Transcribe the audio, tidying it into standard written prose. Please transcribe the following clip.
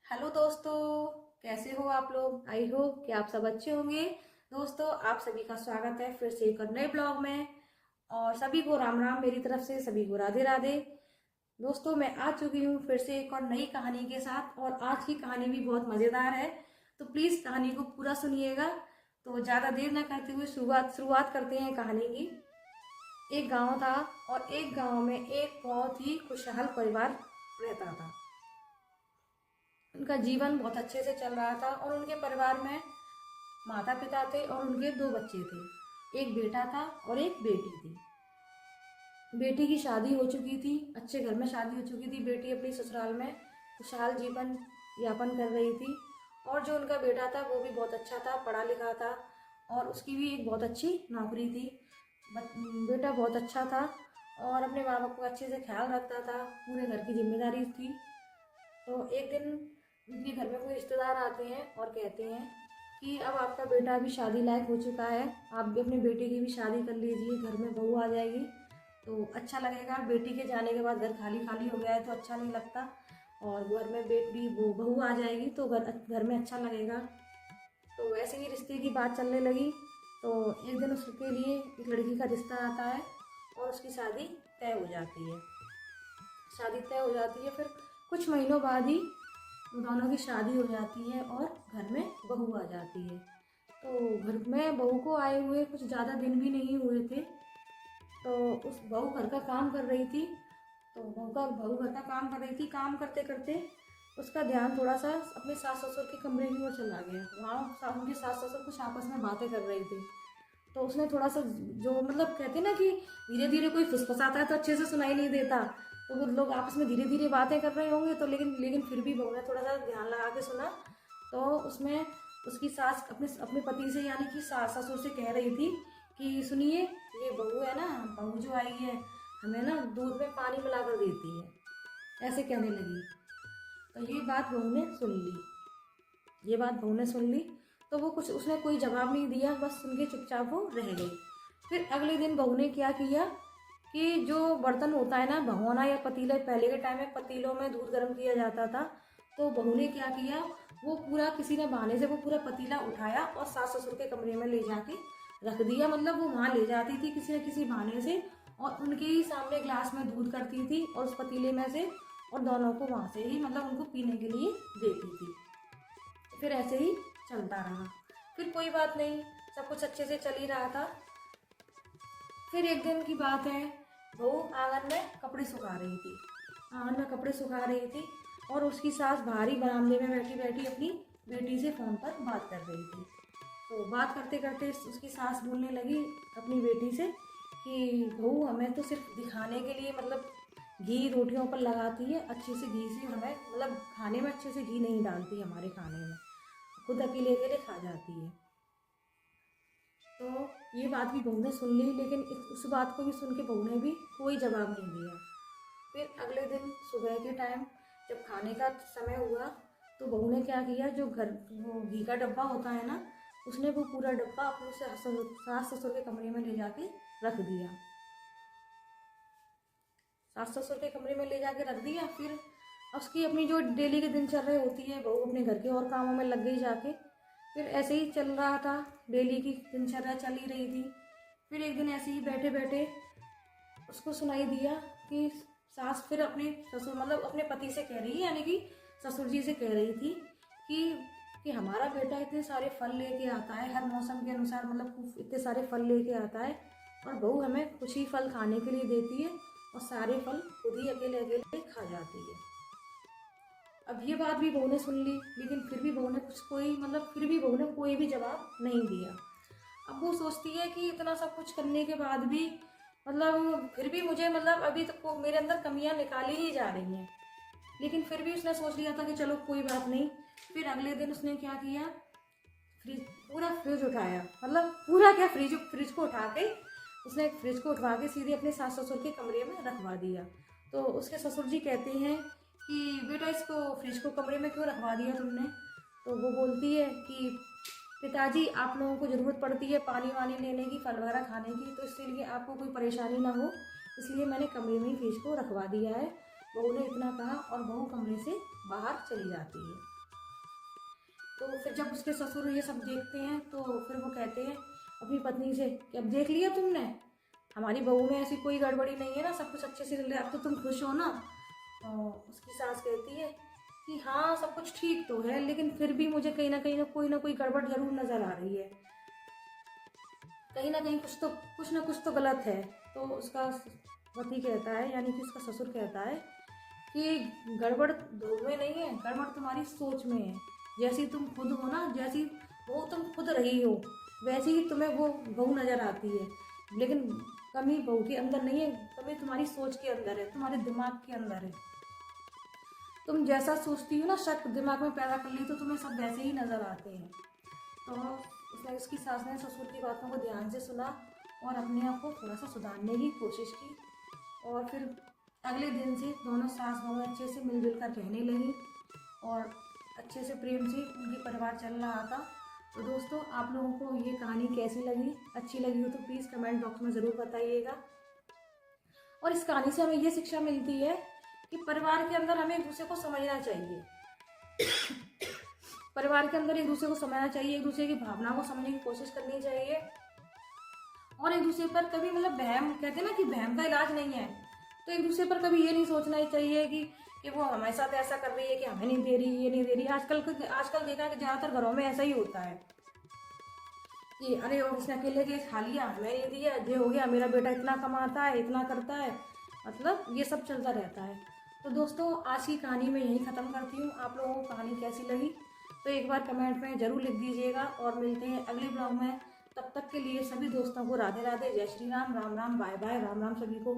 Hello दोस्तों, कैसे हो आप लोग। आई होप कि आप सब अच्छे होंगे। दोस्तों, आप सभी का स्वागत है फिर से एक और नए ब्लॉग में। और सभी को राम राम, मेरी तरफ से सभी को राधे राधे। दोस्तों, मैं आ चुकी हूँ फिर से एक और नई कहानी के साथ, और आज की कहानी भी बहुत मज़ेदार है। तो प्लीज़ कहानी को पूरा सुनिएगा। तो ज़्यादा देर न करते हुए शुरुआत करते हैं कहानी की। एक गांव था, और एक गांव में एक बहुत ही खुशहाल परिवार रहता था। उनका जीवन बहुत अच्छे से चल रहा था, और उनके परिवार में माता पिता थे और उनके दो बच्चे थे। एक बेटा था और एक बेटी थी। बेटी की शादी हो चुकी थी, अच्छे घर में शादी हो चुकी थी। बेटी अपनी ससुराल में खुशहाल जीवन यापन कर रही थी। और जो उनका बेटा था वो भी बहुत अच्छा था, पढ़ा लिखा था, और उसकी भी एक बहुत अच्छी नौकरी थी। बेटा बहुत अच्छा था और अपने माँ बाप का अच्छे से ख्याल रखता था, पूरे घर की जिम्मेदारी थी। तो एक दिन उनके घर में कोई रिश्तेदार आते हैं और कहते हैं कि अब आपका बेटा भी शादी लायक हो चुका है, आप भी अपने बेटे की भी शादी कर लीजिए, घर में बहू आ जाएगी तो अच्छा लगेगा। बेटी के जाने के बाद घर खाली खाली हो गया है तो अच्छा नहीं लगता, और घर में बेटी वो बहू आ जाएगी तो घर में अच्छा लगेगा। तो वैसे ही रिश्ते की बात चलने लगी। तो एक दिन उसके लिए एक लड़की का रिश्ता आता है और उसकी शादी तय हो जाती है। शादी तय हो जाती है, फिर कुछ महीनों बाद ही दोनों की शादी हो जाती है और घर में बहू आ जाती है। तो घर में बहू को आए हुए कुछ ज़्यादा दिन भी नहीं हुए थे। तो उस बहू घर का काम कर रही थी। तो बहू घर का काम कर रही थी, काम करते करते उसका ध्यान थोड़ा सा अपने सास ससुर के कमरे की ओर चला गया। वहाँ उनके सास ससुर कुछ आपस में बातें कर रहे थे। तो उसने थोड़ा सा, जो मतलब कहते हैं ना कि धीरे धीरे कोई फुसफुसाता है तो अच्छे से सुनाई नहीं देता, तो वो लोग आपस में धीरे धीरे बातें कर रहे होंगे। तो लेकिन लेकिन फिर भी बहू ने थोड़ा सा ध्यान लगा के सुना। तो उसमें उसकी सास अपने अपने पति से, यानी कि सास ससुर से कह रही थी कि सुनिए, ये बहू है ना, बहू जो आई है हमें ना दूध में पानी मिला कर देती है, ऐसे कहने लगी। तो ये बात बहू ने सुन ली। तो वो कुछ, उसने कोई जवाब नहीं दिया, बस सुन के चुपचाप वो रह गई। फिर अगले दिन बहू ने क्या किया कि जो बर्तन होता है ना, भगोना या पतीला, पहले के टाइम में पतीलों में दूध गर्म किया जाता था। तो बहू ने क्या किया, वो पूरा किसी ने बहाने से वो पूरा पतीला उठाया और सास ससुर के कमरे में ले जाके रख दिया। मतलब वो वहाँ ले जाती थी किसी न किसी बहाने से, और उनके ही सामने ग्लास में दूध करती थी और उस पतीले में से, और दोनों को वहाँ से ही मतलब उनको पीने के लिए देती थी। फिर ऐसे ही चलता रहा। फिर कोई बात नहीं, सब कुछ अच्छे से चल ही रहा था। फिर एक दिन की बात है, बहू आंगन में कपड़े सुखा रही थी। आंगन में कपड़े सुखा रही थी और उसकी सास बाहर ही बरामदे में बैठी बैठी अपनी बेटी से फ़ोन पर बात कर रही थी। तो बात करते करते उसकी सास बोलने लगी अपनी बेटी से कि बहू, हमें तो सिर्फ दिखाने के लिए मतलब घी रोटियों पर लगाती है, अच्छे से घी से हमें मतलब खाने में अच्छे से घी नहीं डालती हमारे खाने में, खुद अकेले अकेले खा जाती है। तो ये बात भी बहू ने सुन ली, लेकिन उस बात को भी सुन के बहू ने भी कोई जवाब नहीं दिया। फिर अगले दिन सुबह के टाइम जब खाने का समय हुआ, तो बहू ने क्या किया, जो वो घी का डब्बा होता है ना, उसने वो पूरा डब्बा अपने सास ससुर के कमरे में ले जाके रख दिया। सास ससुर के कमरे में ले जाके रख दिया। फिर उसकी अपनी जो डेली की दिनचर्या होती है, बहू अपने घर के और कामों में लग गई जाके। फिर ऐसे ही चल रहा था, डेली की दिनचर्या चल ही रही थी। फिर एक दिन ऐसे ही बैठे बैठे उसको सुनाई दिया कि सास फिर अपने ससुर मतलब अपने पति से कह रही है, यानी कि ससुर जी से कह रही थी कि हमारा बेटा इतने सारे फल लेके आता है, हर मौसम के अनुसार मतलब इतने सारे फल लेके आता है, और बहू हमें कुछ ही फल खाने के लिए देती है और सारे फल खुद ही अकेले अकेले खा जाती है। अब ये बात भी बहू ने सुन ली, लेकिन फिर भी बहू ने कोई भी जवाब नहीं दिया। अब वो सोचती है कि इतना सब कुछ करने के बाद भी मतलब फिर भी मुझे मतलब अभी तक तो मेरे अंदर कमियां निकाली ही जा रही हैं। लेकिन फिर भी उसने सोच लिया था कि चलो कोई बात नहीं। फिर अगले दिन उसने क्या किया, फ्रिज पूरा फ्रिज उठाया, मतलब पूरा क्या, फ्रिज को उठा के उसने फ्रिज को उठवा के सीधे अपने सास ससुर के कमरे में रखवा दिया। तो उसके ससुर जी कहते हैं कि बेटा, इसको फ्रिज को कमरे में क्यों रखवा दिया तुमने। तो वो बोलती है कि पिताजी, आप लोगों को ज़रूरत पड़ती है पानी वानी लेने की, फल वगैरह खाने की, तो इसीलिए आपको कोई परेशानी ना हो, इसलिए मैंने कमरे में ही फ्रिज को रखवा दिया है। बहू ने इतना कहा और बहू कमरे से बाहर चली जाती है। तो फिर जब उसके ससुर ये सब देखते हैं तो फिर वो कहते हैं अपनी पत्नी से कि अब देख लिया तुमने, हमारी बहू में ऐसी कोई गड़बड़ी नहीं है ना, सब कुछ अच्छे से चल रहा है, अब तो तुम खुश हो ना। तो उसकी सास कहती है कि हाँ सब कुछ ठीक तो है, लेकिन फिर भी मुझे कहीं ना कोई गड़बड़ जरूर नज़र आ रही है, कहीं ना कहीं कुछ तो गलत है। तो उसका पति कहता है, यानी कि उसका ससुर कहता है कि गड़बड़ बहू में नहीं है, गड़बड़ तुम्हारी सोच में है। जैसी तुम खुद हो ना, जैसी वो तुम खुद रही हो, वैसी ही तुम्हें वो बहू नज़र आती है, लेकिन कमी बहू के अंदर नहीं है, कमी तुम्हारी सोच के अंदर है, तुम्हारे दिमाग के अंदर है। तुम जैसा सोचती हो ना, शक दिमाग में पैदा कर ली तो तुम्हें सब वैसे ही नज़र आते हैं। तो उसकी सास ने ससुर की बातों को ध्यान से सुना और अपने आप को थोड़ा सा सुधारने की कोशिश की, और फिर अगले दिन से दोनों सास बहू अच्छे से मिलजुल कर रहने लगी और अच्छे से प्रेम से उनकी परिवार चल रहा था। तो दोस्तों, आप लोगों को ये कहानी कैसी लगी, अच्छी लगी हो तो प्लीज़ कमेंट बॉक्स में ज़रूर बताइएगा। और इस कहानी से हमें ये शिक्षा मिलती है कि परिवार के अंदर हमें एक दूसरे को समझना चाहिए। परिवार के अंदर एक दूसरे को समझना चाहिए, एक दूसरे की भावना को समझने की कोशिश करनी चाहिए, और एक दूसरे पर कभी बहम, कहते हैं ना कि बहम का इलाज नहीं है, तो एक दूसरे पर कभी ये नहीं सोचना चाहिए कि वो हमारे साथ ऐसा कर रही है कि हमें नहीं दे रही, ये नहीं दे रही। आजकल देखा है कि ज़्यादातर घरों में ऐसा ही होता है कि अरे उसने अकेले के खा लिया, हमें नहीं दिया, ये हो गया, मेरा बेटा इतना कमाता है, इतना करता है, मतलब ये सब चलता रहता है। तो दोस्तों, आज की कहानी मैं यहीं ख़त्म करती हूँ। आप लोगों को कहानी कैसी लगी तो एक बार कमेंट में ज़रूर लिख दीजिएगा, और मिलते हैं अगले ब्लॉग में। तब तक के लिए सभी दोस्तों को राधे राधे, जय श्री राम, राम राम, बाय बाय, राम राम सभी को।